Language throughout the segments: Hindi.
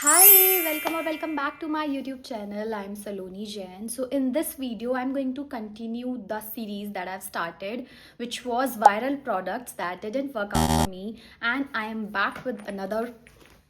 Hi, welcome or welcome back to my YouTube channel. I'm Saloni Jain. So in this video, I'm going to continue the series that I've started, which was viral products that didn't work out for me. And I am back with another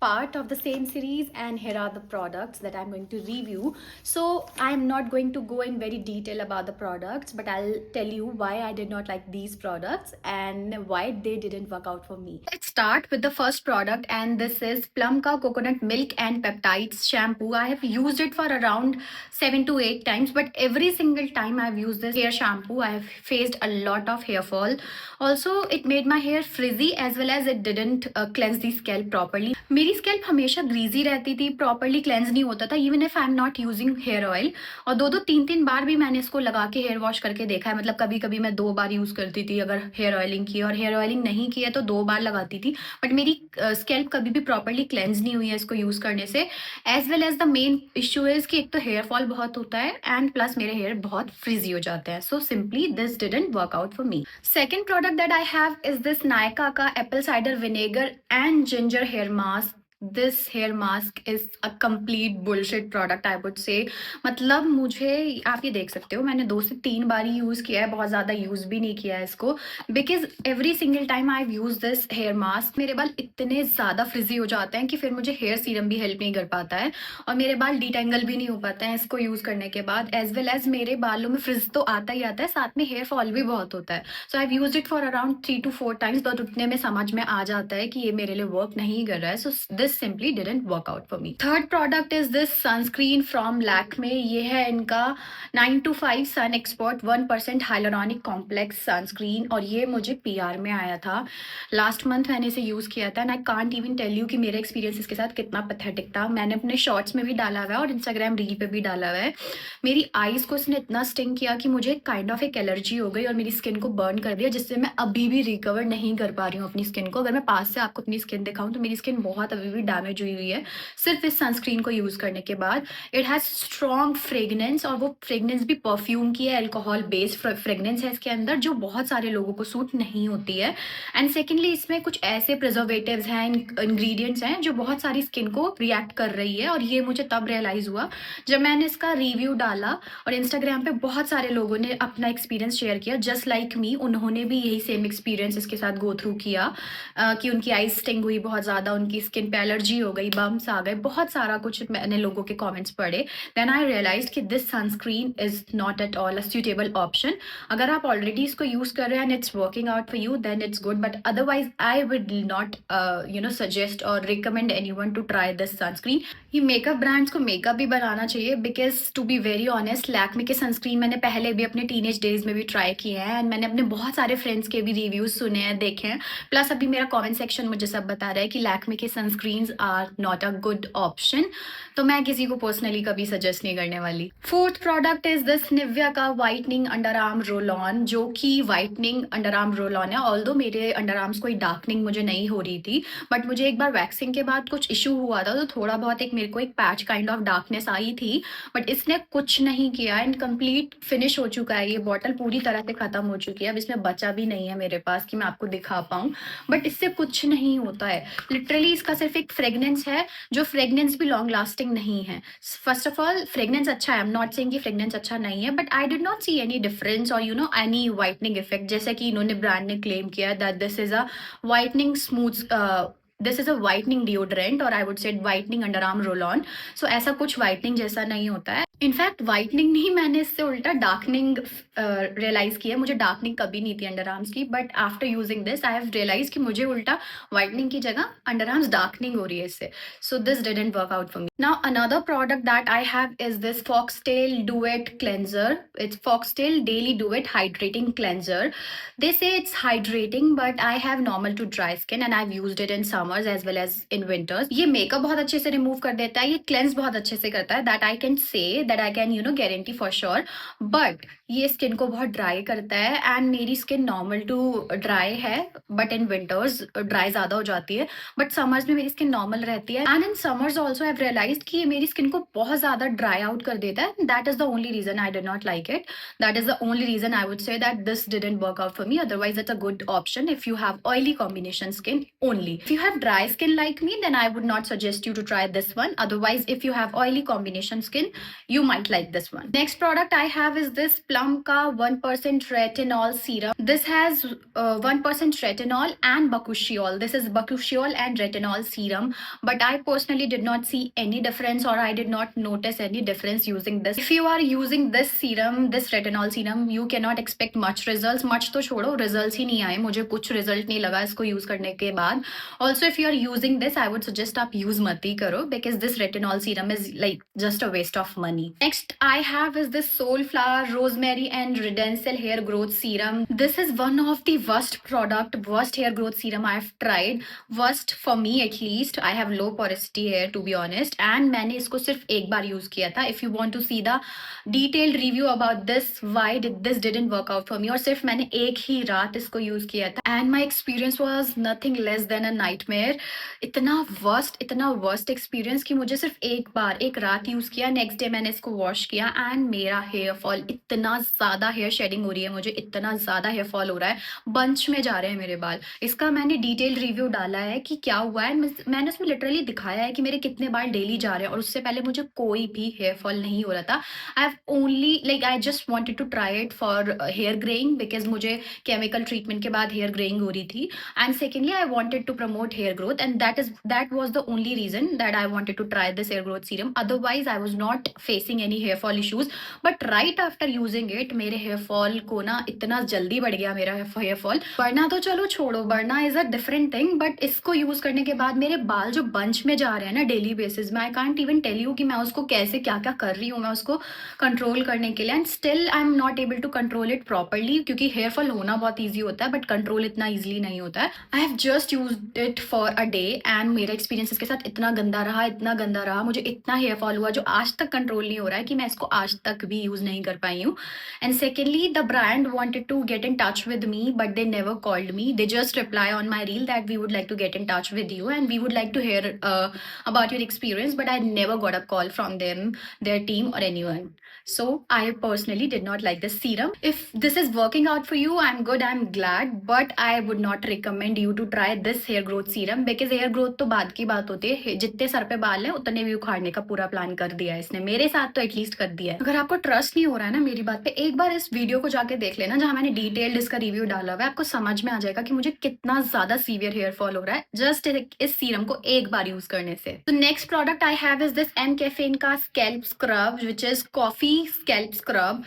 part of the same series, and here are the products that I'm going to review. So I'm not going to go in very detail about the products, but I'll tell you why I did not like these products and why they didn't work out for me. Let's start with the first product, and this is Plum Ka Coconut Milk and Peptides Shampoo. I have used it for around 7 to 8 times, but every single time I've used this hair shampoo, I have faced a lot of hair fall. Also, it made my hair frizzy as well as it didn't cleanse the scalp properly. मेरी स्कैल्प हमेशा ग्रीजी रहती थी, प्रॉपरली क्लेंस नहीं होता था even if I am not using hair oil. और दो दो तीन तीन बार भी मैंने इसको लगा के हेयर वॉश करके देखा है। मतलब कभी कभी मैं 2 बार यूज करती थी अगर हेयर ऑयलिंग की, और हेयर ऑयलिंग नहीं की है तो 2 बार लगाती थी, बट मेरी स्कैल्प कभी भी प्रॉपरली क्लेंस नहीं हुई है इसको यूज करने से। As well as the main issue is कि एक तो हेयर फॉल बहुत होता है एंड प्लस मेरे हेयर बहुत फ्रिजी हो जाते हैं। So simply this didn't work out for me. Second product that I have is this Nykaa का apple cider vinegar and ginger hair mask. This hair mask is a complete bullshit product I would say. मतलब मुझे, आप ये देख सकते हो, मैंने 2 से 3 बार ही यूज किया है, बहुत ज्यादा यूज भी नहीं किया है इसको, because every single time I use this hair mask मेरे बाल इतने ज्यादा फ्रिजी हो जाते हैं कि फिर मुझे हेयर सीरम भी हेल्प नहीं कर पाता है, और मेरे बाल डिटेंगल भी नहीं हो पाते हैं इसको यूज करने के बाद। एज वेल एज मेरे बालों में फ्रिज तो आता ही आता है, साथ में हेयर फॉल भी बहुत होता है। So I use it for around 3 to 4 times, but उतने में समझ में आ जाता है कि ये मेरे लिए वर्क नहीं कर रहा है। So this simply didn't work out for me. Third product is this sunscreen from Lakme. ये है इनका 9 to 5 Sun Expert 1% Hyaluronic Complex Sunscreen, और ये मुझे PR में आया था लास्ट मंथ। मैंने इसे यूज किया था and I can't even tell you कि मेरा एक्सपीरियंस इसके साथ कितना पैथेटिक था। मैंने अपने शॉर्ट्स में भी डाला हुआ है और इंस्टाग्राम रील पे भी डाला हुआ है। मेरी आईज को इसने इतना स्टिंग किया कि मुझे काइंड ऑफ एक एलर्जी हो गई और मेरी स्किन को बर्न कर दिया, जिससे मैं अभी भी रिकवर नहीं कर पा रही हूँ अपनी स्किन को। अगर मैं पास से आपको अपनी स्किन दिखाऊं तो मेरी स्किन बहुत अभी भी डैमेज हुई है सिर्फ इस सनस्क्रीन को यूज करने के बाद। इट हैज स्ट्रॉन्ग फ्रेगनेंस, और वो फ्रेगनेंस भी परफ्यूम की है, अल्कोहल बेस्ड फ्रेगनेंस है इसके अंदर, जो बहुत सारे लोगों को सूट नहीं होती है। एंड सेकेंडली इसमें कुछ ऐसे प्रिजर्वेटिव्स हैं, इंग्रेडिएंट्स हैं जो बहुत सारी स्किन को रिएक्ट कर रही है, और ये मुझे तब रियलाइज हुआ जब मैंने इसका रिव्यू डाला और इंस्टाग्राम पे बहुत सारे लोगों ने अपना एक्सपीरियंस शेयर किया जस्ट लाइक मी। उन्होंने भी यही सेम एक्सपीरियंस इसके साथ गो थ्रू किया कि उनकी आईज स्टिंग हुई बहुत ज़्यादा, उनकी स्किन पे एलर्जी हो गई, बम्स आ गए, बहुत सारा कुछ मैंने लोगों के कमेंट्स पढ़े। देन आई रियलाइज कि this sunscreen is not at all a suitable option. अगर आप ऑलरेडी इसको यूज कर रहे हैं and it's working out for you then it's good, but otherwise I would not suggest और recommend anyone to try this sunscreen. ये मेकअप ब्रांड्स को मेकअप भी बनाना चाहिए, because to be very honest Lakme के सनस्क्रीन मैंने पहले भी अपने टीनेज डेज में भी ट्राई किए हैं एंड मैंने अपने बहुत सारे फ्रेंड्स के भी रिव्यूज सुने हैं, देखे हैं। प्लस अभी मेरा कमेंट सेक्शन मुझे सब बता रहा है कि लैक्मे के sunscreens are not a good option, तो मैं किसी को पर्सनली कभी सजेस्ट नहीं करने वाली। Fourth product is this Nivea का whitening under arm roll on, जो कि whitening under arm roll on है। ऑल्दो मेरे अंडर आर्म्स कोई डार्कनिंग मुझे नहीं हो रही थी, बट मुझे एक बार वैक्सिंग के बाद कुछ इशू हुआ था, तो थोड़ा बहुत मेरे को एक पैच काइंड ऑफ डार्कनेस आई थी, बट इसने कुछ नहीं किया एंड कंप्लीट फिनिश हो चुका है। ये बॉटल पूरी तरह से खत्म हो चुकी है, अब इसमें बचा भी नहीं है मेरे पास कि मैं आपको दिखा पाऊँ, बट इससे कुछ नहीं होता है। लिटरली इसका सिर्फ एक फ्रेगनेंस है, जो फ्रेगनेंस भी लॉन्ग लास्टिंग नहीं है। फर्स्ट ऑफ ऑल फ्रेगनेंस अच्छा है, आई एम नॉट सेइंग कि फ्रेगनेंस अच्छा नहीं है, but I did not see any difference और एनी वाइटनिंग इफेक्ट, जैसे कि इन्होंने ब्रांड ने क्लेम किया that this is a whitening smooth, this is a whitening deodorant, और I would say whitening under arm roll on. So ऐसा कुछ वाइटनिंग जैसा नहीं होता है। इनफैक्ट वाइटनिंग नहीं, मैंने इससे उल्टा डार्कनिंग रियलाइज किया। मुझे डार्कनिंग कभी नहीं थी अंडर आर्म्स की, but after using this I have realize कि मुझे उल्टा वाइटनिंग की जगह अंडर आर्म्स डार्कनिंग हो रही है इससे। So this didn't work out for me. Now another product that I have is this foxtail duet cleanser. It's foxtail daily duet hydrating cleanser. They say it's hydrating, but I have normal to dry skin and I've used it in summers as well as in winters. ये मेकअप बहुत अच्छे से रिमूव कर देता है, ये क्लेंस बहुत अच्छे से करता है, that I can say, that I can guarantee for sure. But ये स्किन को बहुत ड्राई करता है एंड मेरी स्किन नॉर्मल टू ड्राई है, बट इन विंटर्स ड्राई ज़्यादा हो जाती है, बट समर्स में मेरी स्किन नॉर्मल रहती है। And in summers also I have realized कि ये मेरी स्किन को बहुत ज़्यादा ड्राई आउट कर देता है। That is the only reason I did not like it. That is the only reason I would say that this didn't work out for me. Otherwise, it's a good option if you have oily combination skin only. If you have dry skin like me, then I would not suggest you to try this one. Otherwise, if you have oily combination skin, you might like this one. Next product I have is this Plum Ka 1% retinol serum. This has 1% retinol and bakuchiol. This is bakuchiol and retinol serum, but I personally did not see any difference, or I did not notice any difference using this. If you are using this serum, this retinol serum, you cannot expect much results. Much तो छोड़ो, results ही नहीं आए, मुझे कुछ result नहीं लगा इसको use करने के बाद. Also, if you are using this, I would suggest आप use मत ही करो, because this retinol serum is like just a waste of money. Next I have is this Soulflower Rosemary and Redensil hair growth serum. This is one of the worst hair growth serum I have tried. Worst for me at least. I have low porosity hair to be honest, and मैंने इसको सिर्फ एक बार use किया था. If you want to see the detailed review about this, why this didn't work out for me, और सिर्फ मैंने एक ही रात इसको use किया था, and my experience was nothing less than a nightmare. इतना worst experience कि मुझे सिर्फ एक रात यूज किया, नेक्स्ट डे मैंने इसको वॉश किया एंड मेरा हेयर फॉल, इतना ज्यादा हेयर शेडिंग हो रही है मुझे, इतना ज्यादा हेयर फॉल हो रहा है, बंच में जा रहे हैं मेरे बाल. इसका मैंने डिटेल रिव्यू डाला है कि क्या हुआ है. मैंने उसमें लिटरली दिखाया है कि मेरे कितने बाल डेली जा रहे हैं, और उससे पहले मुझे कोई भी हेयर फॉल नहीं हो रहा था. I just wanted to try it for hair greying, because मुझे केमिकल ट्रीटमेंट के बाद हेयर ग्रेइंग हो रही थी, and secondly I wanted to promote hair growth, and that was the only reason that I wanted to try this hair growth serum. Otherwise I was not facing any hair fall issues, but right after using it मेरे hair fall को ना इतना जल्दी बढ़ गया मेरा hair fall. बढ़ना तो चलो छोड़ो, बढ़ना is a different thing, but इसको यूज करने के बाद मेरे बाल जो बंच में जा रहे हैं ना डेली बेसिस में, I can't even tell you कि मैं उसको कैसे क्या क्या कर रही हूँ मैं उसको कंट्रोल करने के लिए, and still I am not able to control it properly, क्योंकि हेयर फॉल होना बहुत ईजी होता है बट कंट्रोल इतना ईजिली नहीं होता है. I have just used it for a day and मेरा एक्सपीरियंस इसके साथ इतना गंदा रहा, मुझे इतना हेयर फॉल हुआ जो आज तक कंट्रोल नहीं हो रहा है, कि मैं इसको आज तक भी यूज नहीं कर पाई हूँ. And secondly the brand wanted to get in touch with me, but they never called me. They just reply on my reel that we would like to get in touch with you and we would like to hear about your experience, but I never got a call from them, their team, or anyone. So I personally did not like this serum. If this is working out for you, I'm good, I'm glad, but I would not recommend you to try this hair growth serum, because hair growth तो बाद की बात होती है, जितने सर पे बाल है उतने भी उखाड़ने का पूरा प्लान कर दिया है इसने, मेरे साथ तो एटलीस्ट कर दिया है. अगर आपको ट्रस्ट नहीं हो रहा है ना मेरी बात पे, एक बार इस वीडियो को जाके देख लेना जहाँ मैंने डिटेल्ड इसका रिव्यू डाला हुआ है, आपको समझ में आ जाएगा कि मुझे कितना ज्यादा सीवियर हेयर फॉल हो रहा है जस्ट इस सीरम को एक बार यूज करने से. तो next product I have is this mCaffeine का scalp scrub, which is coffee scalp scrub,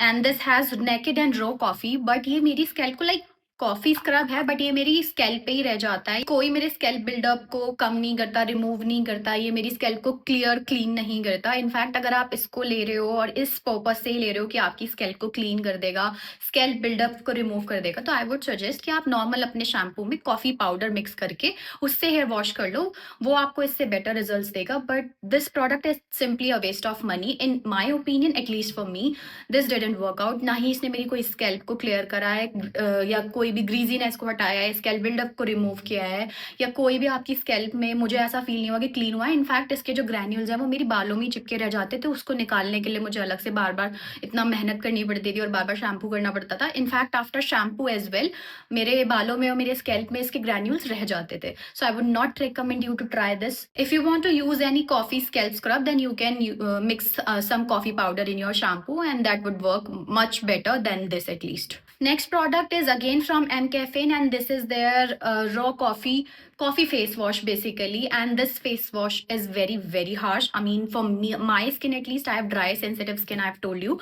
and this has naked and raw coffee. But ये मेरी स्कैल्प को लाइक कॉफी स्क्रब है, बट ये मेरी स्कैल्प पे ही रह जाता है, कोई मेरे स्कैल्प बिल्डअप को कम नहीं करता, रिमूव नहीं करता, ये मेरी स्कैल्प को क्लीन नहीं करता. इनफैक्ट अगर आप इसको ले रहे हो और इस पर्पज से ही ले रहे हो कि आपकी स्कैल्प को क्लीन कर देगा, स्कैल्प बिल्डअप को रिमूव कर देगा, तो आई वुड सजेस्ट कि आप नॉर्मल अपने शैम्पू में कॉफी पाउडर मिक्स करके उससे हेयर वॉश कर लो, वो आपको इससे बेटर रिजल्ट देगा. But this product is simply a waste of money in my opinion, at least for me. This didn't work out. ना ही इसने मेरी कोई स्कैल्प को क्लियर करा है, या कोई भी ग्रीजीनेस को हटाया है, स्कैल्प बिल्डअप को रिमूव किया है, या कोई भी आपकी स्कैल्प में मुझे ऐसा फील नहीं हुआ कि क्लीन हुआ है. इनफैक्ट इसके जो ग्रैन्यूल्स हैं वो मेरी बालों में चिपके रह जाते थे, उसको निकालने के लिए मुझे अलग से बार बार इतना मेहनत करनी पड़ती थी और बार बार शैम्पू करना पड़ता था. In fact after shampoo as well मेरे बालों में और मेरे स्कैल्प में इसके ग्रैन्यूल्स रह जाते थे. So I would not recommend you to try this. If you want to use any coffee scalp scrub, then you can mix some coffee powder in your shampoo, and that would work much better than this at least. Next product is again from M Caffeine, and this is their raw coffee face wash basically, and this face wash is very harsh. I mean for me, my skin at least, I have dry sensitive skin, I have told you,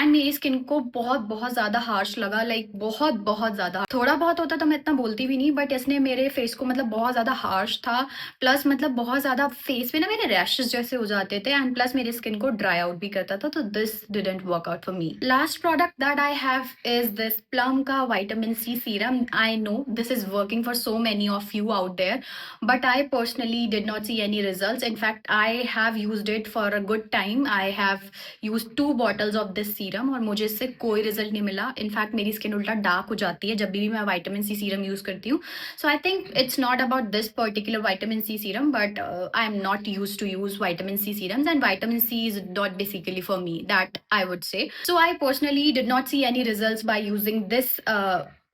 and मेरी skin को बहुत ज़्यादा harsh लगा, like बहुत ज़्यादा. थोड़ा बहुत होता तो मैं इतना बोलती भी नहीं, but इसने मेरे face को मतलब बहुत ज़्यादा harsh था, plus मतलब बहुत ज़्यादा face पे ना मेरे rashes जैसे हो जाते थे, and plus मेरी skin को dry out भी करता था, तो this didn't work out for me. Last product that I have is this Plum का vitamin C serum. I know this is working for so many of you out there, but I personally did not see any results. In fact, I have used it for a good time. I have used 2 bottles of this serum और मुझे इससे कोई रिजल्ट नहीं मिला. इनफैक्ट मेरी स्किन उल्टा डार्क हो जाती है जब भी मैं विटामिन सी सीरम यूज करती हूँ. So I think it's not about this particular vitamin C serum, but I am not use to use vitamin C serums, and vitamin C is not basically for me, that I would say. So I personally did not see any results by using this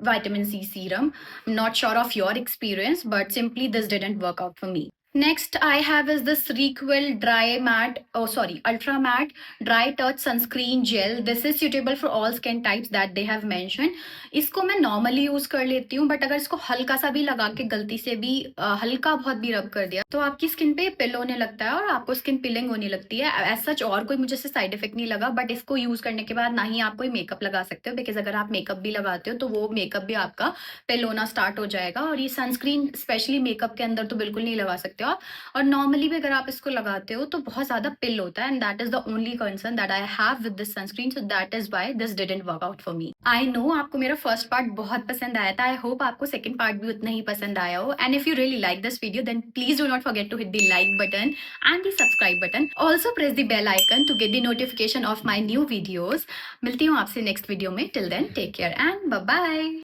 vitamin C serum. I'm not sure of your experience, but simply this didn't work out for me. Next I have is this Requel Dry Matte, oh sorry, Ultra Matte Dry Touch Sunscreen Gel. This is suitable for all skin types that they have mentioned. इसको मैं नॉर्मली यूज कर लेती हूँ, बट अगर इसको हल्का सा भी लगा के गलती से भी हल्का बहुत भी रब कर दिया तो आपकी स्किन पे पिल होने लगता है और आपको स्किन पिलिंग होने लगती है. एज सच और कोई मुझे साइड इफेक्ट नहीं लगा, बट इसको यूज करने के बाद ना ही आप कोई मेकअप लगा सकते हो, बिकॉज अगर आप मेकअप भी लगाते हो तो वो मेकअप भी आपका पिल होना स्टार्ट हो जाएगा. और ये सनस्क्रीन स्पेशली मेकअप के अंदर तो बिल्कुल नहीं लगा सकते हो आप. और नॉर्मली भी अगर आप इसको लगाते हो तो बहुत ज्यादा पिल होता है, and that is the only concern that I have with this sunscreen. So that is why this didn't work out for me. I know आपको मेरा फर्स्ट पार्ट बहुत पसंद आया था. आई होप आपको सेकंड पार्ट भी उतना ही पसंद आया हो. And if you really like this video then please do not forget to hit the like button and the subscribe button. Also press the bell icon to get the notification of my new videos. मिलती हूँ आपसे नेक्स्ट वीडियो में. Till then, take care and bye bye.